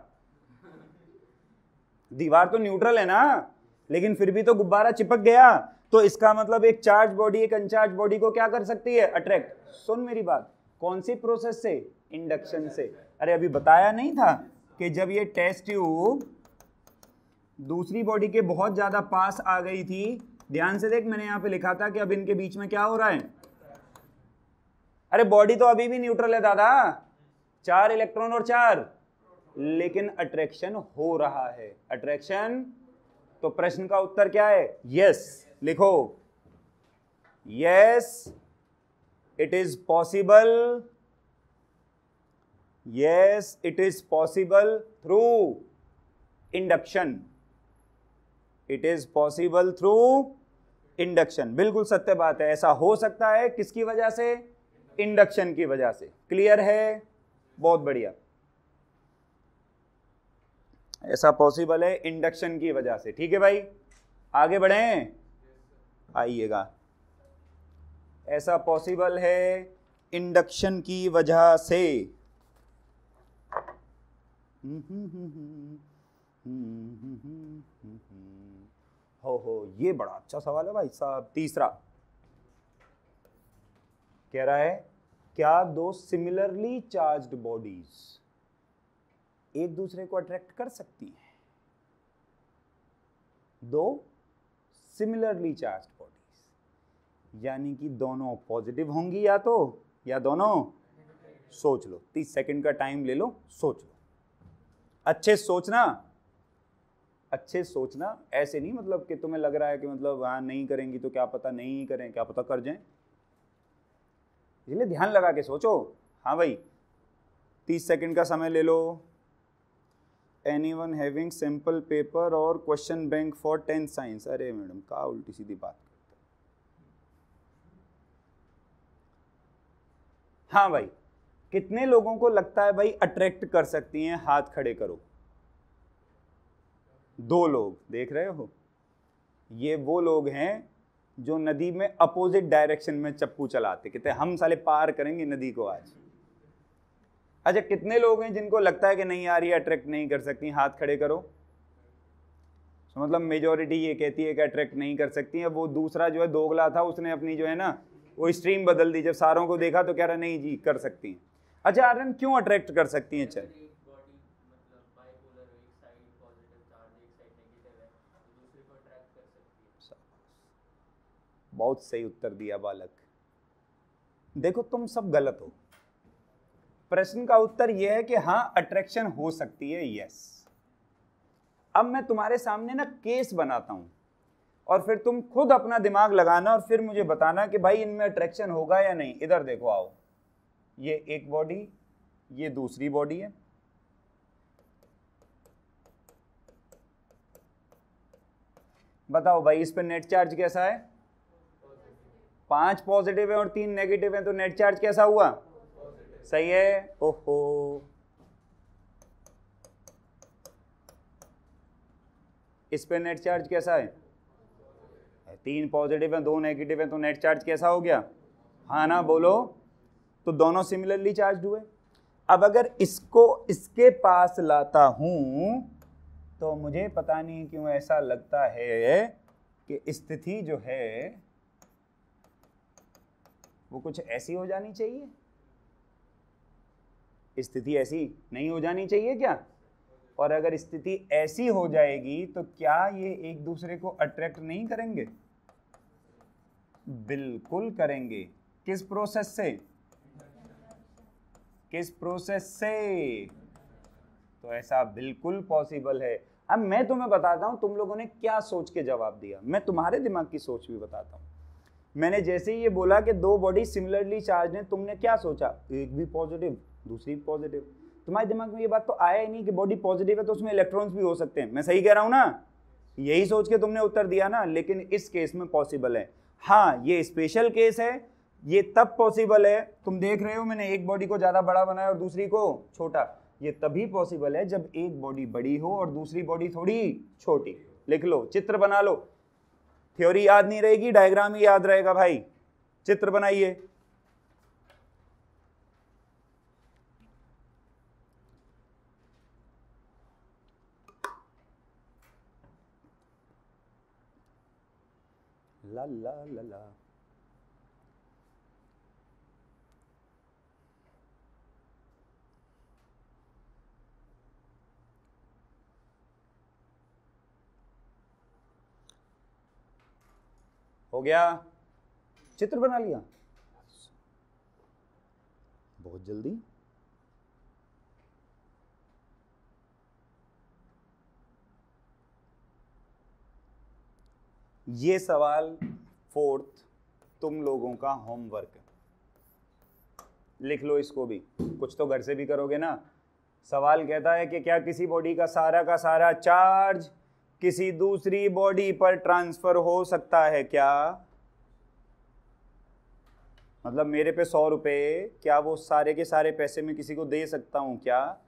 दीवार तो न्यूट्रल है ना, लेकिन फिर भी तो गुब्बारा चिपक गया, तो इसका मतलब एक चार्ज बॉडी एक अनचार्ज बॉडी को क्या कर सकती है? अट्रैक्ट। सुन मेरी बात, कौन सी प्रोसेस से? इंडक्शन से। अरे अभी बताया नहीं था कि जब ये टेस्ट ट्यूब दूसरी बॉडी के बहुत ज्यादा पास आ गई थी, ध्यान से देख, मैंने यहां पे लिखा था कि अब इनके बीच में क्या हो रहा है? अरे बॉडी तो अभी भी न्यूट्रल है दादा, 4 इलेक्ट्रॉन और 4, लेकिन अट्रैक्शन हो रहा है। अट्रैक्शन, तो प्रश्न का उत्तर क्या है? यस। लिखो, yes it is possible, yes it is possible through induction, it is possible through induction. बिल्कुल सत्य बात है, ऐसा हो सकता है। किसकी वजह से? इंडक्शन की वजह से। क्लियर है? बहुत बढ़िया। ऐसा पॉसिबल है इंडक्शन की वजह से। ठीक है भाई, आगे बढ़ें, आइएगा। ऐसा पॉसिबल है इंडक्शन की वजह से। हो, ये बड़ा अच्छा सवाल है भाई साहब। तीसरा कह रहा है, क्या दो सिमिलरली चार्ज्ड बॉडीज एक दूसरे को अट्रैक्ट कर सकती हैं? दो सिमिलरली चार्ज्ड बॉडीज, यानी कि दोनों पॉजिटिव होंगी या दोनों। सोच लो, 30 सेकंड का टाइम ले लो, सोच लो, अच्छे सोचना, ऐसे नहीं मतलब कि तुम्हें लग रहा है कि मतलब हाँ नहीं करेंगी तो क्या पता नहीं करें, क्या पता कर जाएं, इसलिए ध्यान लगा के सोचो। हाँ भाई, 30 सेकंड का समय ले लो। एनीवन हैविंग सैंपल पेपर और question bank for 10th science? अरे मैडम क्या उल्टी सीधी बात करते। हाँ भाई, कितने लोगों को लगता है भाई अट्रैक्ट कर सकती हैं? हाथ खड़े करो। 2 लोग देख रहे हो, ये वो लोग हैं जो नदी में अपोजिट डायरेक्शन में चप्पू चलाते, कहते हम साले पार करेंगे नदी को आज। अच्छा, कितने लोग हैं जिनको लगता है कि नहीं यार ये अट्रैक्ट नहीं कर सकती? हाथ खड़े करो। तो मतलब मेजॉरिटी ये कहती है कि अट्रैक्ट नहीं कर सकती है। वो दूसरा जो है दोगला था, उसने अपनी जो है ना वो स्ट्रीम बदल दी, जब सारों को देखा तो कह रहा नहीं जी कर सकती हैं। अच्छा आर्यन, क्यों अट्रैक्ट कर सकती हैं? चल, बहुत सही उत्तर दिया बालक। देखो तुम सब गलत हो। प्रश्न का उत्तर यह है कि हाँ अट्रैक्शन हो सकती है, यस। अब मैं तुम्हारे सामने ना केस बनाता हूं और फिर तुम खुद अपना दिमाग लगाना और फिर मुझे बताना कि भाई इनमें अट्रैक्शन होगा या नहीं। इधर देखो, आओ, ये एक बॉडी, ये दूसरी बॉडी है। बताओ भाई इस पे नेट चार्ज कैसा है? 5 पॉजिटिव है और 3 नेगेटिव है, तो नेट चार्ज कैसा हुआ? सही है। ओहो, इस पे नेट चार्ज कैसा है? 3 पॉजिटिव है 2 नेगेटिव है, तो नेट चार्ज कैसा हो गया? हाँ ना, बोलो। तो दोनों सिमिलरली चार्ज हुए। अब अगर इसको इसके पास लाता हूं तो मुझे पता नहीं क्यों ऐसा लगता है कि स्थिति जो है वो कुछ ऐसी हो जानी चाहिए। स्थिति ऐसी नहीं हो जानी चाहिए क्या? और अगर स्थिति ऐसी हो जाएगी तो क्या ये एक दूसरे को अट्रैक्ट नहीं करेंगे? बिल्कुल करेंगे। किस प्रोसेस से? किस प्रोसेस से? तो ऐसा बिल्कुल पॉसिबल है। अब मैं तुम्हें बताता हूं तुम लोगों ने क्या सोच के जवाब दिया, मैं तुम्हारे दिमाग की सोच भी बताता हूं। मैंने जैसे ही ये बोला कि 2 बॉडी सिमिलरली चार्ज हैं, तुमने क्या सोचा? एक भी पॉजिटिव दूसरी पॉजिटिव। तुम्हारे दिमाग में ये बात तो आया ही नहीं कि बॉडी पॉजिटिव है तो उसमें इलेक्ट्रॉन्स भी हो सकते हैं। मैं सही कह रहा हूं ना? यही सोच के तुमने उत्तर दिया ना। लेकिन इस केस में पॉसिबल है। हाँ, ये स्पेशल केस है, ये तब पॉसिबल है, तुम देख रहे हो मैंने एक बॉडी को ज्यादा बड़ा बनाया और दूसरी को छोटा। ये तभी पॉसिबल है जब एक बॉडी बड़ी हो और दूसरी बॉडी थोड़ी छोटी। लिख लो, चित्र बना लो। थ्योरी याद नहीं रहेगी, डायग्राम ही याद रहेगा भाई। चित्र बनाइए। ला ला ला ला। हो गया? चित्र बना लिया बहुत जल्दी। ये सवाल 4th तुम लोगों का होमवर्क है, लिख लो इसको भी, कुछ तो घर से भी करोगे ना। सवाल कहता है कि क्या किसी बॉडी का सारा चार्ज किसी दूसरी बॉडी पर ट्रांसफर हो सकता है क्या? मतलब मेरे पे 100 रुपये, क्या वो सारे के सारे पैसे मैं किसी को दे सकता हूं क्या?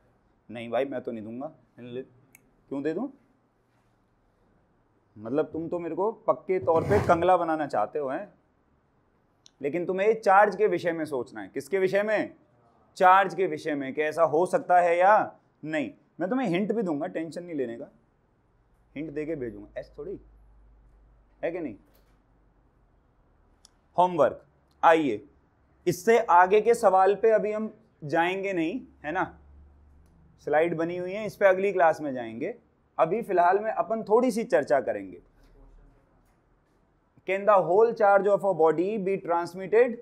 नहीं भाई, मैं तो नहीं दूंगा। क्यों दे दूं? मतलब तुम तो मेरे को पक्के तौर पे कंगला बनाना चाहते हो हैं। लेकिन तुम्हें चार्ज के विषय में सोचना है। किसके विषय में? चार्ज के विषय में, कि ऐसा हो सकता है या नहीं। मैं तुम्हें हिंट भी दूंगा, टेंशन नहीं लेने का, हिंट देके भेजूंगा, ऐसे थोड़ी है कि नहीं। होमवर्क, आइए इससे आगे के सवाल पे अभी हम जाएंगे नहीं, है ना। स्लाइड बनी हुई है, इस पे अगली क्लास में जाएंगे। अभी फिलहाल में अपन थोड़ी सी चर्चा करेंगे। Can the whole charge of a body be transmitted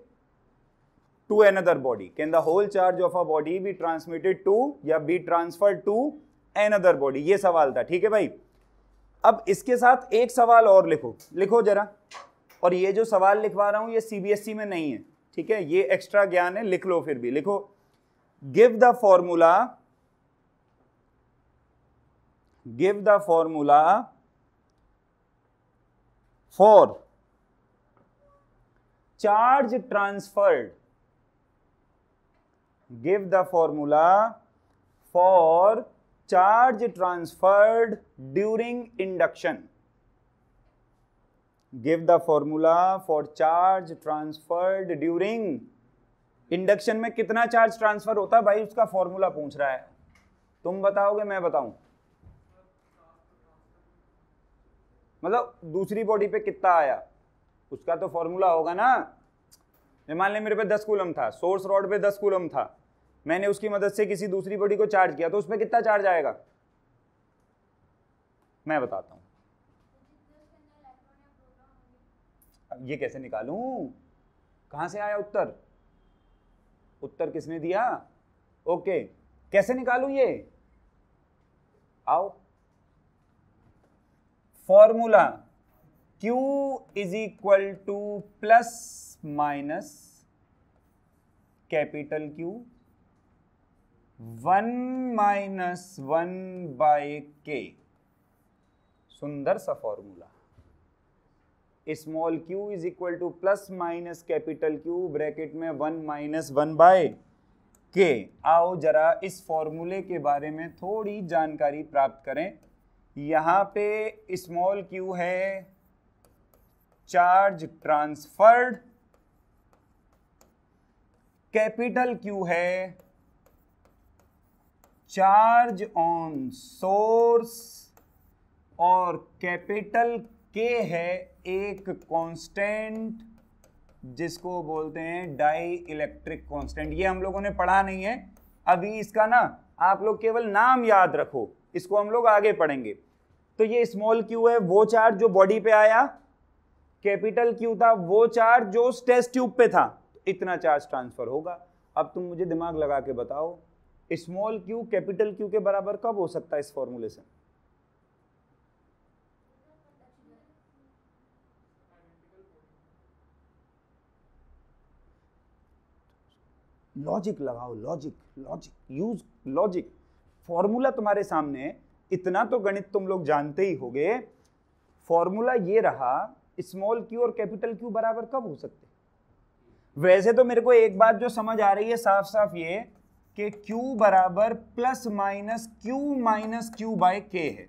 to another body? Can the whole charge of a body be transmitted to या be transferred to another body? ये सवाल था, ठीक है भाई। अब इसके साथ एक सवाल और लिखो, लिखो जरा। और ये जो सवाल लिखवा रहा हूं ये सीबीएसई में नहीं है, ठीक है, ये एक्स्ट्रा ज्ञान है, लिख लो फिर भी। लिखो, give the formula, give the formula for charge transferred, give the formula for charge transferred during induction, give the formula for charge transferred during induction। में कितना चार्ज ट्रांसफर होता है भाई, उसका फॉर्मूला पूछ रहा है। तुम बताओगे मैं बताऊं? मतलब दूसरी बॉडी पे कितना आया उसका तो फॉर्मूला होगा ना। मान ले मेरे पे 10 कूलम था, सोर्स रॉड पे 10 कूलम था, मैंने उसकी मदद से किसी दूसरी बॉडी को चार्ज किया, तो उस पर कितना चार्ज आएगा मैं बताता हूं। अब ये कैसे निकालूं? कहां से आया उत्तर? उत्तर किसने दिया? ओके, कैसे निकालूं ये? आओ, formula Q is equal to plus minus capital Q 1 minus 1 by K। सुंदर सा formula. Small q is equal to plus minus capital Q bracket में 1 माइनस 1 बाय K। आओ जरा इस फॉर्मूले के बारे में थोड़ी जानकारी प्राप्त करें। यहां पे स्मॉल q है चार्ज ट्रांसफर्ड, कैपिटल Q है चार्ज ऑन सोर्स, और कैपिटल K है एक कांस्टेंट जिसको बोलते हैं डाई इलेक्ट्रिक कांस्टेंट। ये हम लोगों ने पढ़ा नहीं है अभी, इसका ना आप लोग केवल नाम याद रखो, इसको हम लोग आगे पढ़ेंगे। तो ये स्मॉल q है वो चार्ज जो बॉडी पे आया, कैपिटल Q था वो चार्ज जो टेस्ट ट्यूब पे था, इतना चार्ज ट्रांसफर होगा। अब तुम मुझे दिमाग लगा के बताओ स्मॉल q कैपिटल Q के बराबर कब हो सकता है इस फॉर्मूले से? लॉजिक लगाओ, logic, logic use logic. Formula तुम्हारे सामने है, इतना तो गणित तुम लोग जानते ही होगे। फॉर्मूला ये रहा, स्मॉल q और कैपिटल Q बराबर कब हो सकते? वैसे तो मेरे को एक बात जो समझ आ रही है साफ साफ ये कि Q बराबर plus minus Q by K है।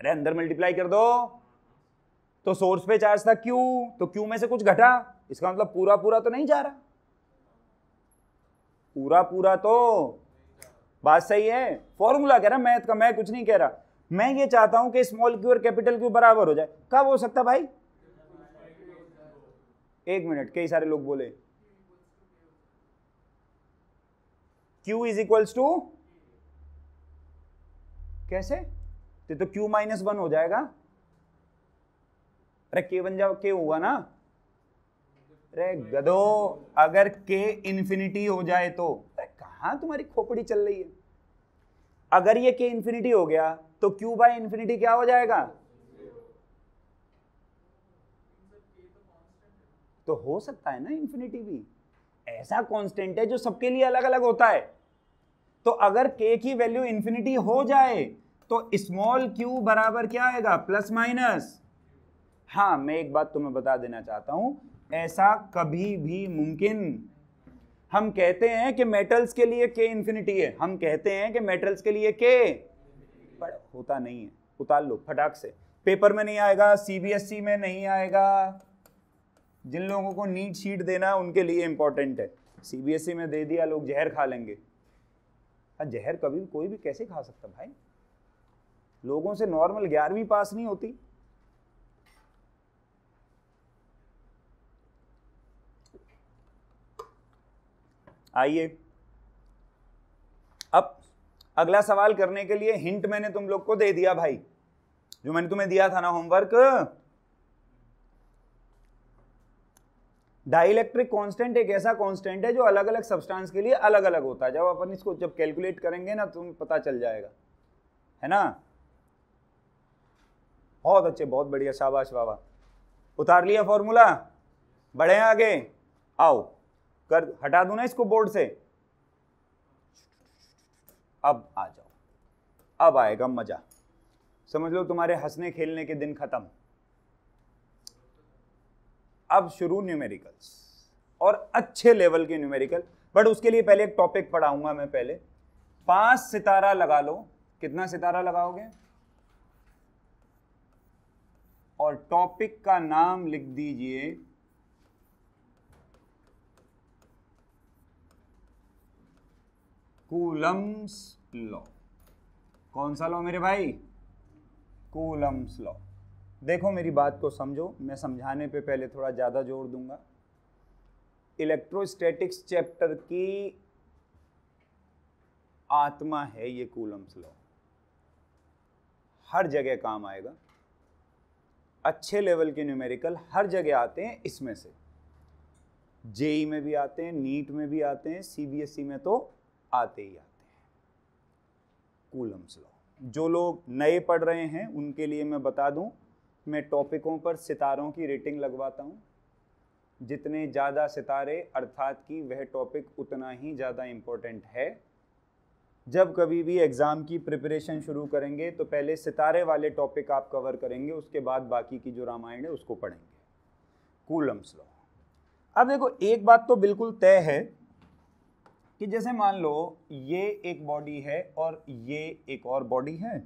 अरे अंदर मल्टीप्लाई कर दो, तो सोर्स पे चार्ज था Q, तो Q में से कुछ घटा, इसका मतलब पूरा पूरा तो नहीं जा रहा, पूरा पूरा तो बात सही है। फॉर्मूला कह रहा मैथ का, मैं कुछ नहीं कह रहा। मैं ये चाहता हूं कि स्मॉल क्यू और कैपिटल क्यू बराबर हो जाए। कब हो सकता भाई? एक मिनट, कई सारे लोग बोले Q इज इक्वल्स टू, कैसे? तो Q -1 हो जाएगा। अरे K बन जाओ, K हुआ ना? अरे गधो, अगर K इंफिनिटी हो जाए तो, कहां तुम्हारी खोपड़ी चल रही है? अगर ये K इंफिनिटी हो गया तो Q बाय इंफिनिटी क्या हो जाएगा? तो हो सकता है ना इंफिनिटी भी, ऐसा कांस्टेंट है जो सबके लिए अलग अलग होता है। तो अगर K की वैल्यू इंफिनिटी हो जाए तो स्मॉल q बराबर क्या आएगा? Plus minus. हाँ, मैं एक बात तुम्हें बता देना चाहता हूं, ऐसा कभी भी मुमकिन, हम कहते हैं कि मेटल्स के लिए K इंफिनिटी है, हम कहते हैं कि मेटल्स के लिए K, पर होता नहीं है। उतार लो फटाक से, पेपर में नहीं आएगा, CBSE में नहीं आएगा। जिन लोगों को नीट शीट देना उनके लिए इंपॉर्टेंट है। CBSE में दे दिया, लोग जहर खा लेंगे। जहर कभी कोई भी कैसे खा सकता भाई? लोगों से नॉर्मल 11वीं पास नहीं होती। आइए, अब अगला सवाल करने के लिए हिंट मैंने तुम लोग को दे दिया भाई, जो मैंने तुम्हें दिया था ना होमवर्क। डाइलेक्ट्रिक कांस्टेंट एक ऐसा कांस्टेंट है जो अलग अलग सब्सटेंस के लिए अलग अलग होता है। जब अपन इसको जब कैलकुलेट करेंगे ना, तुम्हें पता चल जाएगा, है ना? बहुत अच्छे, बहुत बढ़िया, शाबाश बाबा। उतार लिया फॉर्मूला? बढ़े आगे, आओ कर, हटा दूं ना इसको बोर्ड से? अब आ जाओ, अब आएगा मजा। समझ लो तुम्हारे हंसने खेलने के दिन खत्म। अब शुरू न्यूमेरिकल्स, और अच्छे लेवल के न्यूमेरिकल। बट उसके लिए पहले एक टॉपिक पढ़ाऊंगा मैं। पहले 5 सितारा लगा लो। कितना सितारा लगाओगे? और टॉपिक का नाम लिख दीजिए कूलम्स लॉ। कौन सा लॉ मेरे भाई? Coulomb's law. देखो मेरी बात को समझो, मैं समझाने पे पहले थोड़ा ज़्यादा जोर दूंगा। इलेक्ट्रोस्टैटिक्स चैप्टर की आत्मा है ये कूलम्स लॉ, हर जगह काम आएगा। अच्छे लेवल के न्यूमेरिकल हर जगह आते हैं इसमें से, जेई में भी आते हैं, नीट में भी आते हैं, CBSE में तो आते ही आते हैं कूलम्स लॉ। जो लोग नए पढ़ रहे हैं उनके लिए मैं बता दूं, मैं टॉपिकों पर सितारों की रेटिंग लगवाता हूं। जितने ज़्यादा सितारे अर्थात कि वह टॉपिक उतना ही ज़्यादा इम्पोर्टेंट है। जब कभी भी एग्ज़ाम की प्रिपरेशन शुरू करेंगे तो पहले सितारे वाले टॉपिक आप कवर करेंगे, उसके बाद बाकी की जो रामायण है उसको पढ़ेंगे। Coulomb's law. अब देखो, एक बात तो बिल्कुल तय है कि जैसे मान लो ये एक बॉडी है और ये एक और बॉडी है।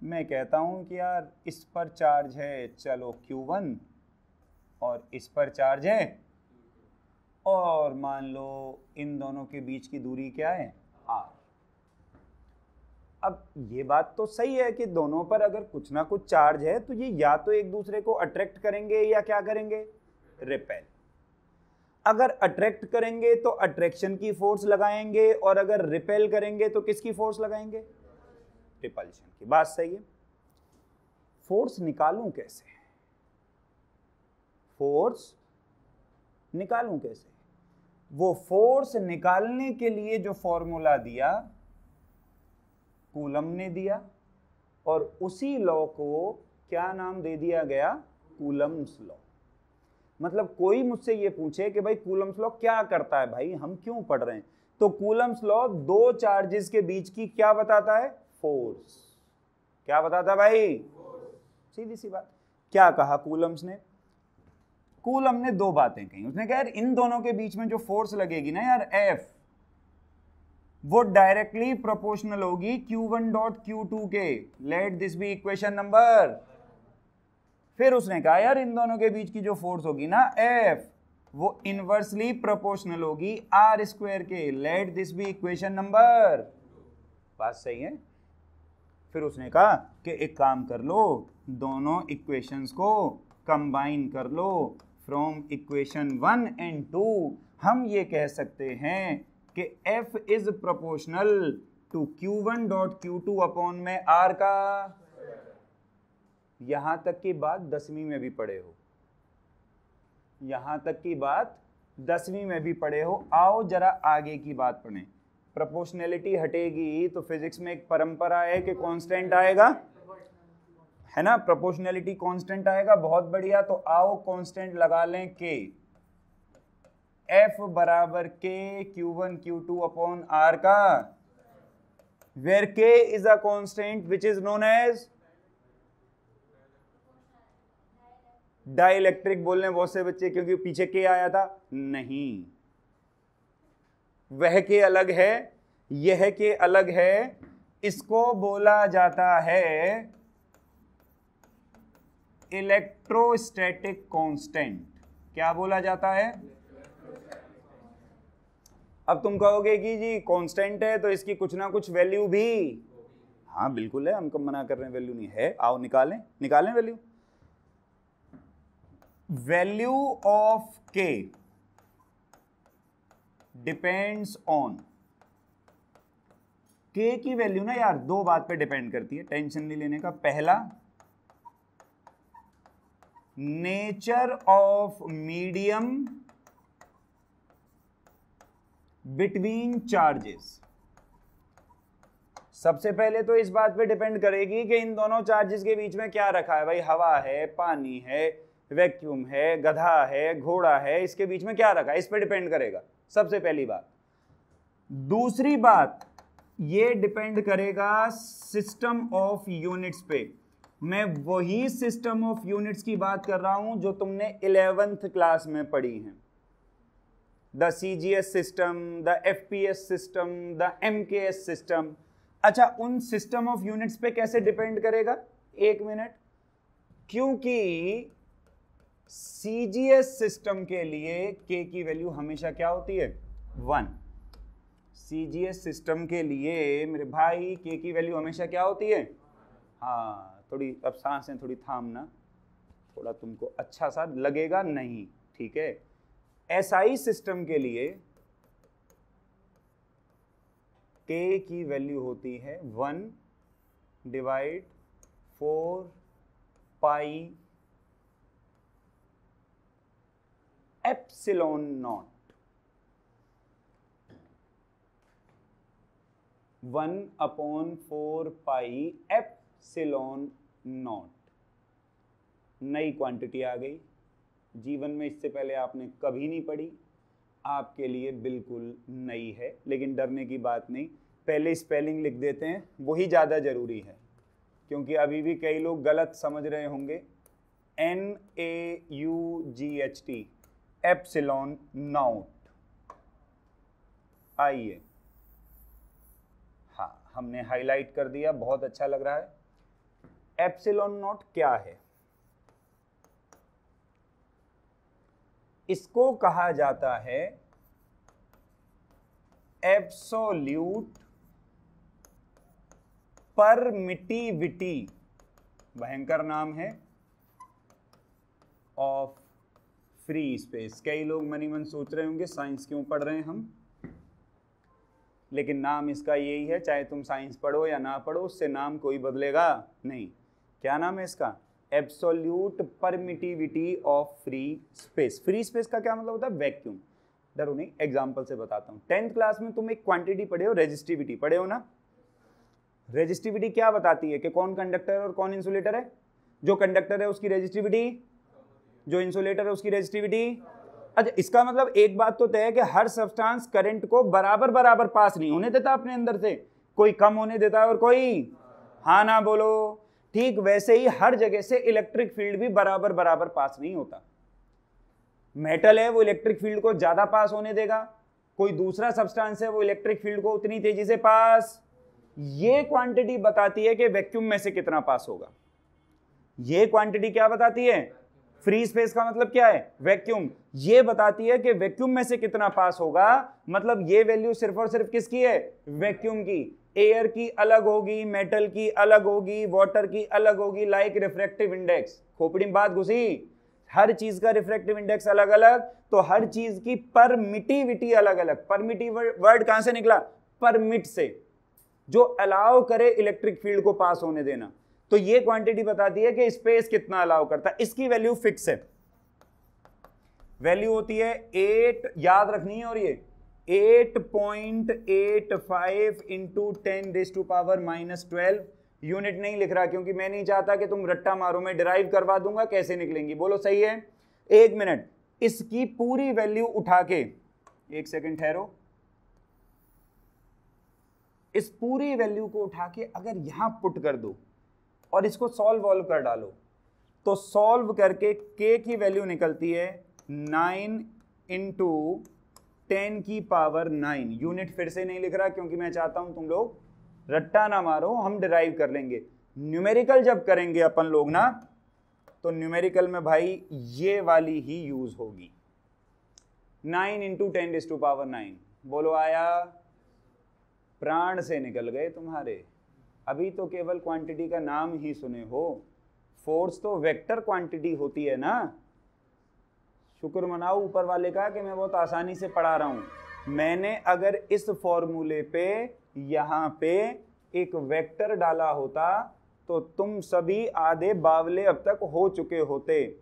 मैं कहता हूं कि यार इस पर चार्ज है, चलो Q1, और इस पर चार्ज है, और मान लो इन दोनों के बीच की दूरी क्या है? R। अब ये बात तो सही है कि दोनों पर अगर कुछ ना कुछ चार्ज है तो ये या तो एक दूसरे को अट्रैक्ट करेंगे या क्या करेंगे? रिपेल। अगर अट्रैक्ट करेंगे तो अट्रैक्शन की फोर्स लगाएंगे, और अगर रिपेल करेंगे तो किसकी फोर्स लगाएंगे? रिपल्शन की। बात सही है। फोर्स निकालूं कैसे? फोर्स निकालूं कैसे? वो फोर्स निकालने के लिए जो फॉर्मूला दिया कूलम ने दिया, और उसी लॉ को क्या नाम दे दिया गया? Coulomb's law. मतलब कोई मुझसे ये पूछे कि भाई कूलम्स लॉ क्या करता है, भाई हम क्यों पढ़ रहे हैं, तो कूलम्स लॉ दो चार्जेस के बीच की क्या बताता है? फोर्स। क्या बताता है भाई? सीधी सी बात। क्या कहा कूलम्स ने? कूलम ने दो बातें कही। उसने कहा यार इन दोनों के बीच में जो फोर्स लगेगी ना यार F, वो डायरेक्टली प्रोपोर्शनल होगी Q1 डॉट Q2 के। Let this be equation number. फिर उसने कहा यार इन दोनों के बीच की जो फोर्स होगी ना F, वो इनवर्सली प्रोपोर्शनल होगी R² के। Let this be equation number. बात सही है। फिर उसने कहा कि एक काम कर लो, दोनों इक्वेशंस को कंबाइन कर लो। फ्रॉम इक्वेशन 1 and 2 हम ये कह सकते हैं कि F is proportional to Q1 dot Q2 upon में R का। यहां तक की बात 10वीं में भी पढ़े हो, यहां तक की बात 10वीं में भी पढ़े हो। आओ जरा आगे की बात पढ़ें। प्रोपोर्शनैलिटी हटेगी तो फिजिक्स में एक परंपरा है कि कांस्टेंट आएगा, है ना, प्रोपोर्शनैलिटी कांस्टेंट आएगा। बहुत बढ़िया, तो आओ कांस्टेंट लगा लें के। F बराबर के Q1 Q2 अपॉन R का, where K is a constant which is known as dielectric. बोलने बहुत से बच्चे क्योंकि पीछे के आया था, नहीं, वह के अलग है, यह के अलग है। इसको बोला जाता है इलेक्ट्रोस्टैटिक कांस्टेंट। क्या बोला जाता है? अब तुम कहोगे कि जी कांस्टेंट है तो इसकी कुछ ना कुछ वैल्यू भी, हाँ बिल्कुल है, हम कब मना कर रहे हैं वैल्यू नहीं है। आओ निकालें, निकालें वैल्यू। वैल्यू ऑफ के डिपेंड्स ऑन, के की वैल्यू ना यार दो बात पे डिपेंड करती है, टेंशन नहीं लेने का। पहला, nature of medium between charges. सबसे पहले तो इस बात पे डिपेंड करेगी कि इन दोनों चार्जेस के बीच में क्या रखा है। भाई हवा है, पानी है, वैक्यूम है, गधा है, घोड़ा है, इसके बीच में क्या रखा है, इस पे डिपेंड करेगा, सबसे पहली बात। दूसरी बात, ये डिपेंड करेगा सिस्टम ऑफ यूनिट्स पे। मैं वही सिस्टम ऑफ यूनिट्स की बात कर रहा हूं जो तुमने 11th क्लास में पढ़ी है। The CGS system, the FPS system, the MKS system. अच्छा, उन सिस्टम ऑफ यूनिट्स पे कैसे डिपेंड करेगा? एक मिनट। क्योंकि CGS सिस्टम के लिए K की वैल्यू हमेशा क्या होती है? 1। CGS सिस्टम के लिए मेरे भाई K की वैल्यू हमेशा क्या होती है? हाँ, थोड़ी अब सांसें थोड़ी थामना, थोड़ा तुमको अच्छा सा लगेगा नहीं, ठीक है। SI सिस्टम के लिए K की वैल्यू होती है 1/4 pi epsilon not. 1/4 pi epsilon not. नई क्वांटिटी आ गई, जीवन में इससे पहले आपने कभी नहीं पढ़ी, आपके लिए बिल्कुल नई है, लेकिन डरने की बात नहीं। पहले स्पेलिंग लिख देते हैं, वही ज़्यादा ज़रूरी है, क्योंकि अभी भी कई लोग गलत समझ रहे होंगे। NAUGHT, epsilon not. आइए, हाँ हमने हाईलाइट कर दिया, बहुत अच्छा लग रहा है। एप्सिलॉन नॉट क्या है? इसको कहा जाता है एब्सोल्यूट परमिटिविटी, भयंकर नाम है, ऑफ फ्री स्पेस। कई लोग मनी मन सोच रहे होंगे साइंस क्यों पढ़ रहे हैं हम, लेकिन नाम इसका यही है, चाहे तुम साइंस पढ़ो या ना पढ़ो, उससे नाम कोई बदलेगा नहीं। क्या नाम है इसका? Absolute permittivity of free space. Free space का क्या मतलब होता है? वैक्यूम। डरो नहीं, एग्जांपल से बताता हूं। 10th क्लास में तुम एक क्वांटिटी पढ़े हो, रेजिस्टिविटी पढ़े हो ना। रेजिस्टिविटी क्या बताती है कि कौन कंडक्टर है और कौन इंसुलेटर है? जो कंडक्टर है उसकी रेजिस्टिविटी, जो इंसुलेटर है उसकी रेजिस्टिविटी। अच्छा, इसका मतलब एक बात तो तय है कि हर सब्सटेंस करंट को बराबर बराबर पास नहीं होने देता अपने अंदर से, कोई कम होने देता है और कोई, हाँ ना बोलो। ठीक वैसे ही हर जगह से इलेक्ट्रिक फील्ड भी बराबर बराबर पास नहीं होता। मेटल है वो इलेक्ट्रिक फील्ड को ज्यादा पास होने देगा, कोई दूसरा सब्सटेंस है वो इलेक्ट्रिक फील्ड को उतनी तेजी से पास। ये क्वांटिटी बताती है कि वैक्यूम में से कितना पास होगा। ये क्वांटिटी क्या बताती है? फ्री स्पेस का मतलब क्या है? वैक्यूम। ये बताती है कि वैक्यूम में से कितना पास होगा, मतलब ये वैल्यू सिर्फ और सिर्फ किसकी है? वैक्यूम की। एयर की अलग होगी, मेटल की अलग होगी, वाटर की अलग होगी, लाइक रिफ्रैक्टिव इंडेक्स। खोपड़ी में बात घुसी, हर चीज का रिफ्रैक्टिव इंडेक्स अलग अलग, तो हर चीज की परमिटिविटी अलग अलग। परमिटिव वर्ड कहां से निकला? परमिट से, जो अलाउ करे इलेक्ट्रिक फील्ड को पास होने देना। तो ये क्वांटिटी बताती है कि स्पेस कितना अलाउ करता है। इसकी वैल्यू फिक्स है, वैल्यू होती है 8, याद रखनी है, और ये 8.85 इंटू 10⁻⁻12। यूनिट नहीं लिख रहा क्योंकि मैं नहीं चाहता कि तुम रट्टा मारो, मैं डिराइव करवा दूंगा कैसे निकलेंगी। बोलो सही है? 1 मिनट, इसकी पूरी वैल्यू उठा के, 1 सेकंड ठहरो, इस पूरी वैल्यू को उठा के अगर यहां पुट कर दो और इसको सॉल्व कर डालो, तो सॉल्व करके k की वैल्यू निकलती है 9 इंटू 10⁻⁹। यूनिट फिर से नहीं लिख रहा क्योंकि मैं चाहता हूं तुम लोग रट्टा ना मारो, हम डिराइव कर लेंगे। न्यूमेरिकल जब करेंगे अपन लोग ना, तो न्यूमेरिकल में भाई ये वाली ही यूज होगी, 9 इंटू 10⁻⁹। बोलो आया? प्राण से निकल गए तुम्हारे। अभी तो केवल क्वांटिटी का नाम ही सुने हो, फोर्स तो वेक्टर क्वांटिटी होती है ना। शुक्र मनाओ ऊपर वाले का कि मैं बहुत आसानी से पढ़ा रहा हूं। मैंने अगर इस फॉर्मूले पे यहां पे एक वेक्टर डाला होता तो तुम सभी आधे बावले अब तक हो चुके होते।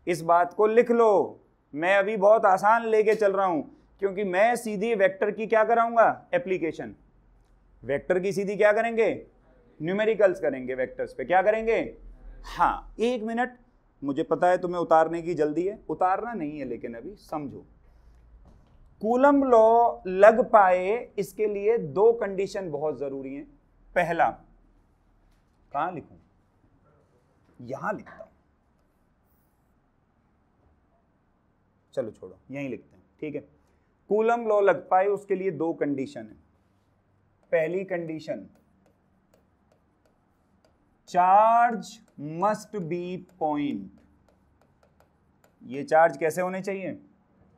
इस बात को लिख लो, मैं अभी बहुत आसान लेके चल रहा हूं क्योंकि मैं सीधी वेक्टर की क्या कराऊंगा? एप्लीकेशन। वेक्टर की सीधी क्या करेंगे? न्यूमेरिकल्स करेंगे। वेक्टर्स पे क्या करेंगे? हाँ, 1 मिनट, मुझे पता है तुम्हें उतारने की जल्दी है, उतारना नहीं है, लेकिन अभी समझो। कूलम्ब लॉ लग पाए इसके लिए 2 कंडीशन बहुत जरूरी हैं। पहला, कहां लिखूं? यहां लिखता हूं, चलो छोड़ो, यहीं लिखते हैं, ठीक है। कूलम्ब लॉ लग पाए उसके लिए 2 कंडीशन है। पहली condition, charge must be point. ये चार्ज कैसे होने चाहिए?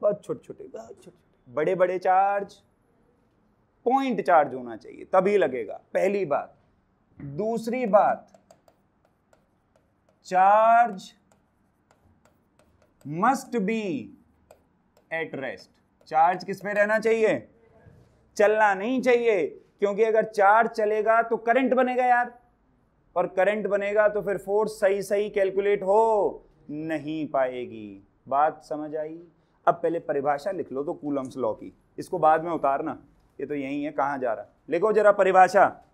बहुत छोटे छोटे, बहुत छोटे। बड़े बड़े चार्ज पॉइंट चार्ज होना चाहिए, तभी लगेगा, पहली बात। दूसरी बात, charge must be at rest. Charge किस में रहना चाहिए? चलना नहीं चाहिए, क्योंकि अगर चार्ज चलेगा तो करंट बनेगा यार, और करंट बनेगा तो फिर फोर्स सही सही कैलकुलेट हो नहीं पाएगी। बात समझ आई? अब पहले परिभाषा लिख लो तो कूलम्ब्स लॉ की, इसको बाद में उतारना, ये तो यही है, कहां जा रहा। लिखो जरा परिभाषा,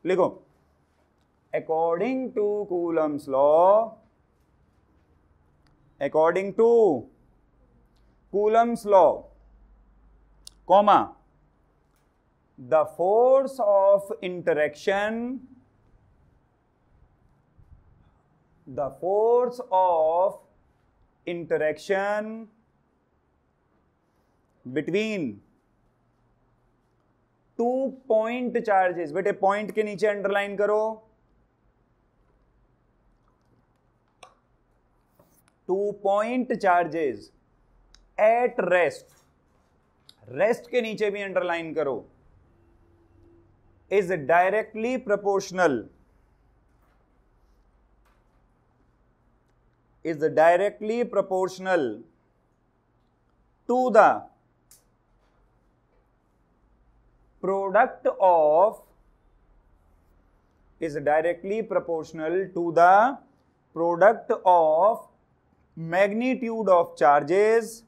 लिखो। According to Coulomb's law, according to Coulomb's law, comma, the force of interaction, the force of interaction between 2 point charges, बेटे पॉइंट के नीचे अंडरलाइन करो, 2 point charges at rest, rest के नीचे भी अंडरलाइन करो, is directly proportional, is directly proportional to the product of, is directly proportional to the product of magnitude of charges,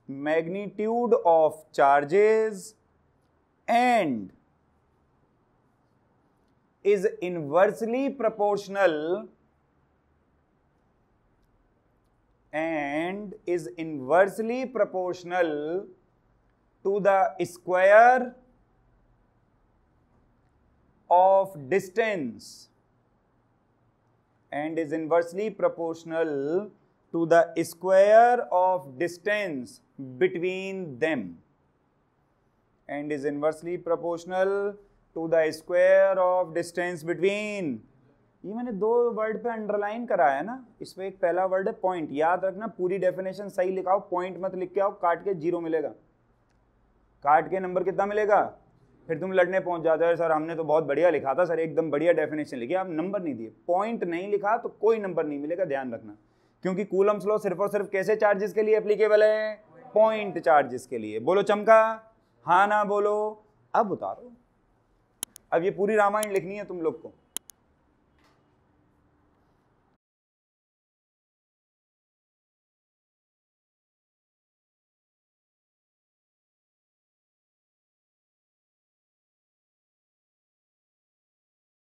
magnitude of charges, and is inversely proportional, and is inversely proportional to the square of distance, and is inversely proportional to the square of distance between them, and is inversely proportional to the square of distance between। ये मैंने 2 word पे underline कराया ना, इसमें एक पहला word है point, याद रखना, पूरी डेफिनेशन सही लिखाओ, पॉइंट मत लिख के आओ, काट के 0 मिलेगा। काट के नंबर कितना मिलेगा, फिर तुम लड़ने पहुंच जाते हो सर हमने तो बहुत बढ़िया लिखा था सर, एकदम बढ़िया डेफिनेशन लिखी, आप नंबर नहीं दिए, पॉइंट नहीं लिखा तो कोई नंबर नहीं मिलेगा, ध्यान रखना। क्योंकि कूलम्स लॉ सिर्फ और सिर्फ कैसे चार्जेस के लिए एप्लीकेबल है, पॉइंट चार्जेस के लिए। बोलो चमका, हाँ ना बोलो। अब उतारो, अब ये पूरी रामायण लिखनी है तुम लोग को।